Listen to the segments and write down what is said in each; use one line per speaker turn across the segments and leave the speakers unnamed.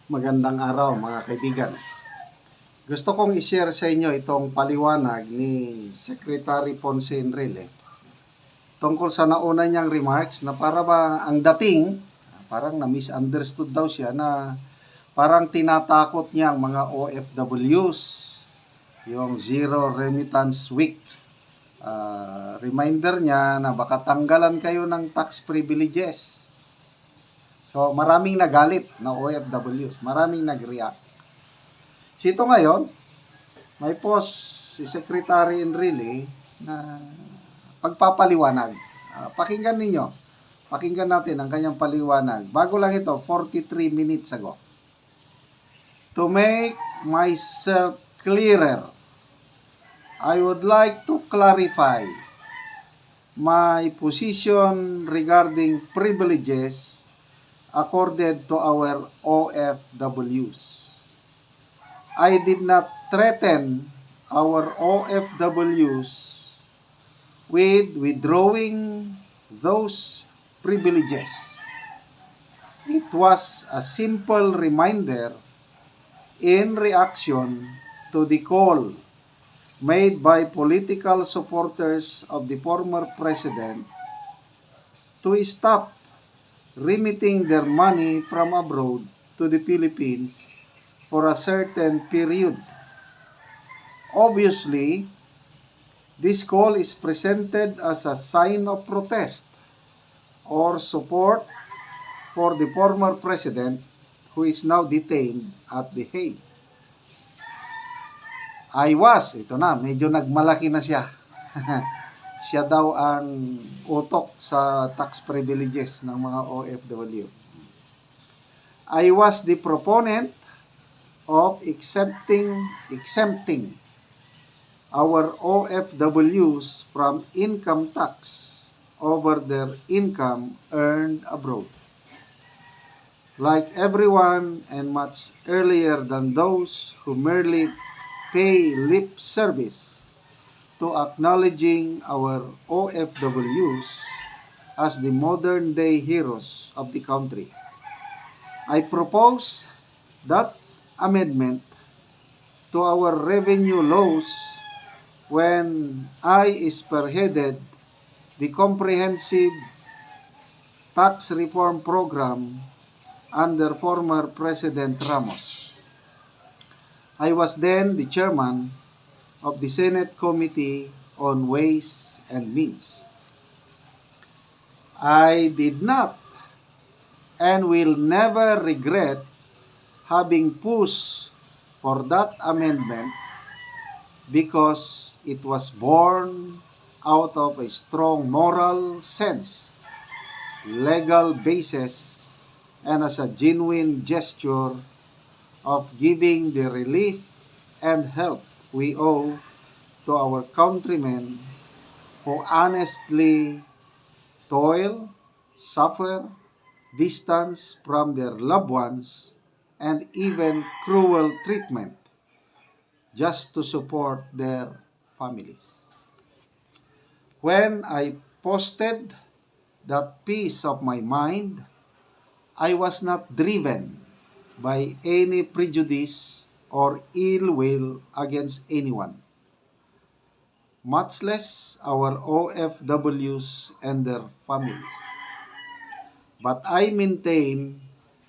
Magandang araw mga kaibigan. Gusto kong i-share sa inyo itong paliwanag ni Secretary Ponce Enrile tungkol sa nauna niyang remarks na para ba ang dating, parang na-misunderstood daw siya na parang tinatakot niya ang mga OFWs, yung Zero Remittance Week. Reminder niya na baka tanggalan kayo ng tax privileges. So, maraming nagalit na OFWs. Maraming nag-react. Sito ngayon, may post si Secretary Enrile na pagpapaliwanag. Pakinggan ninyo. Pakinggan natin ang kanyang paliwanag. Bago lang ito, 43 minutes ago. To make myself clearer, I would like to clarify my position regarding privileges accorded to our OFWs. I did not threaten our OFWs with withdrawing those privileges. It was a simple reminder in reaction to the call made by political supporters of the former president to stop remitting their money from abroad to the Philippines for a certain period. Obviously, this call is presented as a sign of protest or support for the former president who is now detained at The Hague. Ito na, medyo nagmalaki na siya. Siya daw ang utok sa tax privileges ng mga OFW. I was the proponent of exempting our OFWs from income tax over their income earned abroad. Like everyone and much earlier than those who merely pay lip service to acknowledging our OFWs as the modern-day heroes of the country. I propose that amendment to our revenue laws when I spearheaded the comprehensive tax reform program under former President Ramos. I was then the chairman of the Senate Committee on Ways and Means. I did not and will never regret having pushed for that amendment because it was born out of a strong moral sense, legal basis, and as a genuine gesture of giving the relief and help we owe to our countrymen who honestly toil, suffer, distance from their loved ones, and even cruel treatment just to support their families. When I posted that piece of my mind, I was not driven by any prejudice or ill will against anyone, much less our OFWs and their families. But I maintain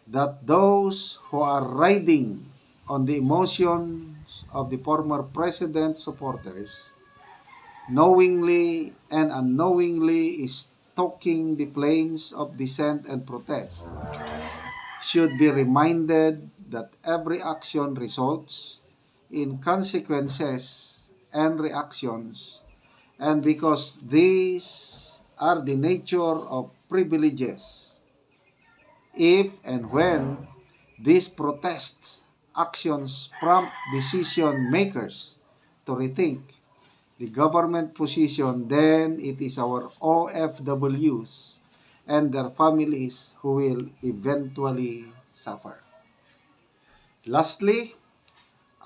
that those who are riding on the emotions of the former president's supporters, knowingly and unknowingly stoking the flames of dissent and protest, should be reminded that every action results in consequences and reactions, and because these are the nature of privileges, if and when these protest actions prompt decision makers to rethink the government position, then it is our OFWs and their families who will eventually suffer. Lastly,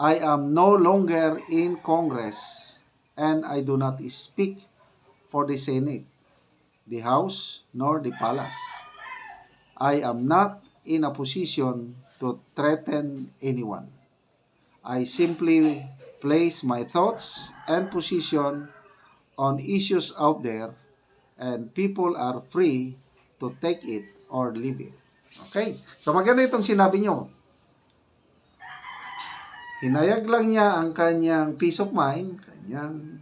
I am no longer in Congress and I do not speak for the Senate, the House, nor the Palace. I am not in a position to threaten anyone. I simply place my thoughts and position on issues out there, and people are free to take it or leave it. Okay? So maganda itong sinabi nyo. Hinayag lang niya ang kanyang peace of mind, kanyang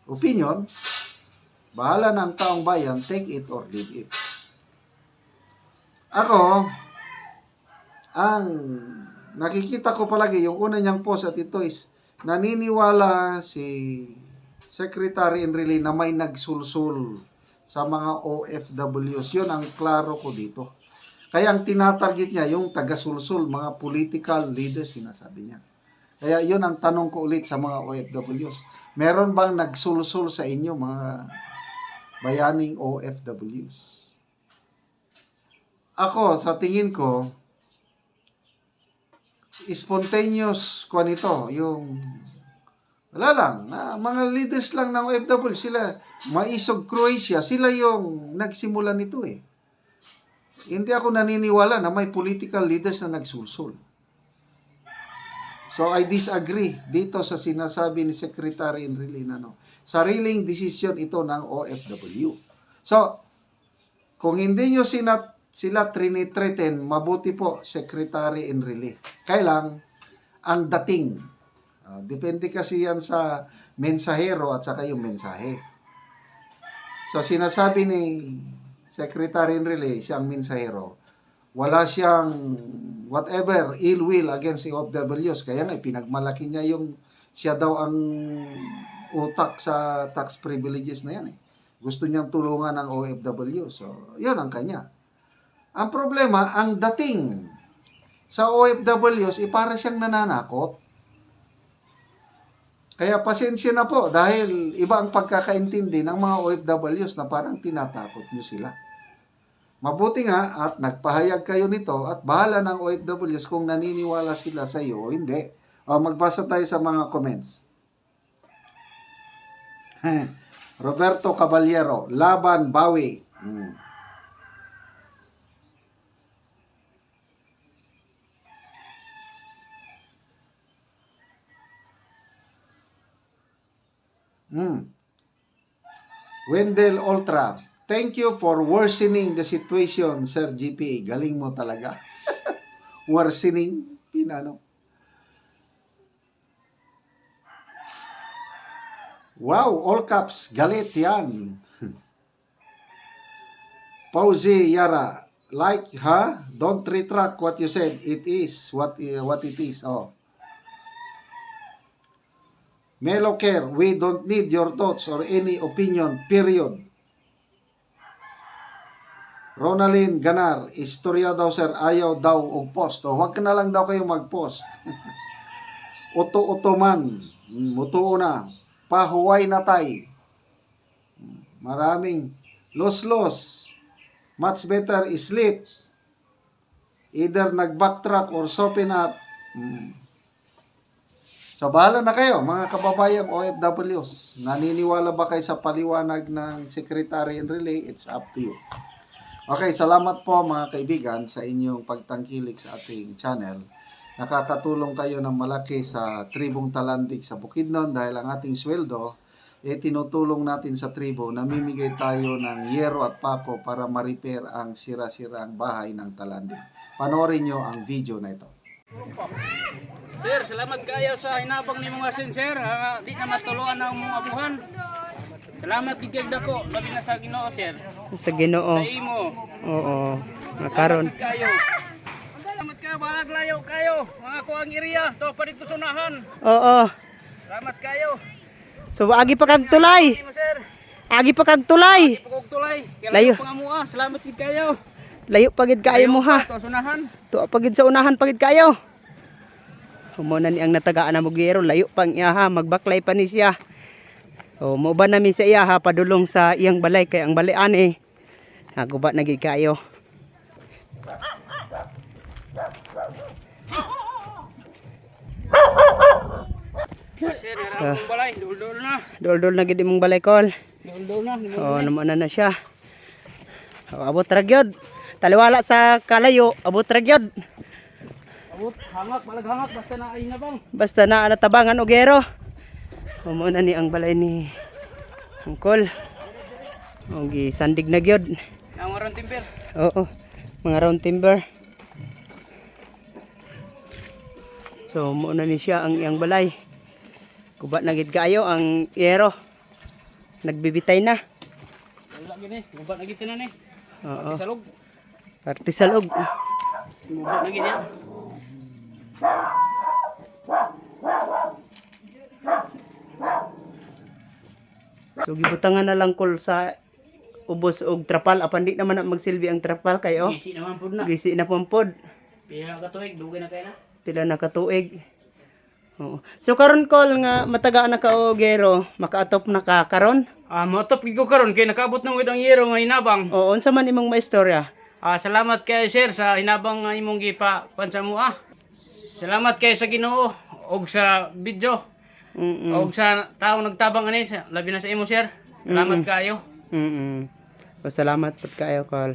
opinion. Bahala ng taong bayan, take it or leave it. Ako, ang nakikita ko palagi, yung una niyang post at ito is, naniniwala si Secretary Enrile na may nagsulsul sa mga OFWs. Yun ang klaro ko dito. Kaya ang tinatarget niya, yung taga-sulsul, mga political leaders, sinasabi niya. Kaya yun ang tanong ko ulit sa mga OFWs. Meron bang nagsulsul sa inyo, mga bayaning OFWs? Ako, sa tingin ko, spontaneous ko nito, yung wala lang, mga leaders lang ng OFW, sila, Maisog Croatia, sila yung nagsimula nito eh. Hindi ako naniniwala na may political leaders na nagsulsul. So I disagree dito sa sinasabi ni Secretary Enrile na sariling desisyon ito ng OFW. So, kung hindi nyo sila trinithreaten, mabuti po Secretary Enrile. Kailang ang dating. Depende kasi yan sa mensahero at saka yung mensahe. So sinasabi ni Secretary Enrile, siyang mensahero, wala siyang whatever ill will against the OFWs. Kaya nga, pinagmalaki niya yung siya daw ang utak sa tax privileges na yan eh. Gusto niyang tulungan ng OFW. So, yun ang kanya. Ang problema, ang dating sa OFWs, para siyang nananakot. Kaya pasensya na po dahil iba ang pagkakaintindi ng mga OFWs na parang tinatakot nyo sila. Mabuti nga at nagpahayag kayo nito at bahala ng OFWs kung naniniwala sila sa iyo o hindi. O magbasa tayo sa mga comments. Roberto Caballero, Laban Bawi. Wendell Ultra, thank you for worsening the situation, Sir GPA. Galing mo talaga. Worsening, pinano. Wow, all caps, galit yan. Pauzi Yara, like, huh? Don't retract what you said. It is what it is. Oh. Melo Care, we don't need your thoughts or any opinion, period. Ronaldin Ganar, istorya daw sir, ayaw daw og post. O, wag ka na lang daw kayo mag-post. Uto-utoman, mutuo na, pahuway na tay. Maraming los-los. Much better sleep. Either nag-backtrack or soften up. So, bahala na kayo, mga kababayang OFWs. Naniniwala ba kayo sa paliwanag ng Secretary Enrile? It's up to you. Okay, salamat po mga kaibigan sa inyong pagtangkilik sa ating channel. Nakakatulong kayo ng malaki sa tribong Talandig sa Bukidnon dahil ang ating sweldo, tinutulong natin sa tribo. Namimigay tayo ng yero at papo para ma-repair ang sira-sirang bahay ng Talandig. Panoorin nyo ang video na ito.
Sir, salamat kayo sa hinabang ni mga sin, sir. Di na matuluan ang mga abuhan. Salamat bigay dako, labi na sa Ginoo, sir.
Sa Ginoo.
Sa imo.
Oo. Nakaron.
Salamat kayo. Salamat kayo, balag layo kayo. Mga kuang iriya, to pa dito sunahan.
Oo.
Salamat kayo.
So agi pa kag tulay.
Imo, sir.
Agi pa kag tulay.
Pagog tulay.
Layo.
Kaya pangamua, salamat gid kayo.
Layo pagid kaayo mo ha.
To sunahan.
To pagid sa unahan pagid kaayo. Humona ni ang natagaan na mugero, layo pang iya ha, magbaklay pa ni siya. O mauban namin sa iya ha, padulong sa iyang balay kay ang balayan eh. Naguba na gid kayo.
Sir, ang balay, dul-dul na.
Dol-dol na gid imong balay kol.
Dul-dul na.
O naman na siya. O abot ra gyud. taliwala sa kalayo, abot ra gyud.
Abot, hangak, malaghangak, basta na ay hinabang.
Basta na natabangan og gero. Mo na ni ang balay ni Angkol. Og sandig na gyud.
Ang maron timber.
Oo, mga round timber. So, muna ni siya ang iyang balay. Kuba na gid kaayo ang iyero. Nagbibitay na.
Wala gini, gubat na gid na ni.
Oo,
Salog.
parte salog.
Gubat na gid yan.
So, gibutangan na lang kol sa ubos og trapal. Apan di naman na magsilbi ang trapal kayo.
Gisi naman pud na.
Gisi na pampod.
Pila ka tuig, dugay na kay na.
Pila na katuig. Oo. So karon kol nga matagaan na ka og gero, makaatop na ka karon.
Motop gid ko karon kay nakaabot ng widong yero nga hinabang.
Oo, unsa man imong maistorya?
Salamat kay sir sa hinabang nga imong gipa pansa mo Salamat kay sa Ginoo og sa video og sa taong nagtabang ani labi na sa imo sir. Salamat kayo.
Salamat pud kayo kol.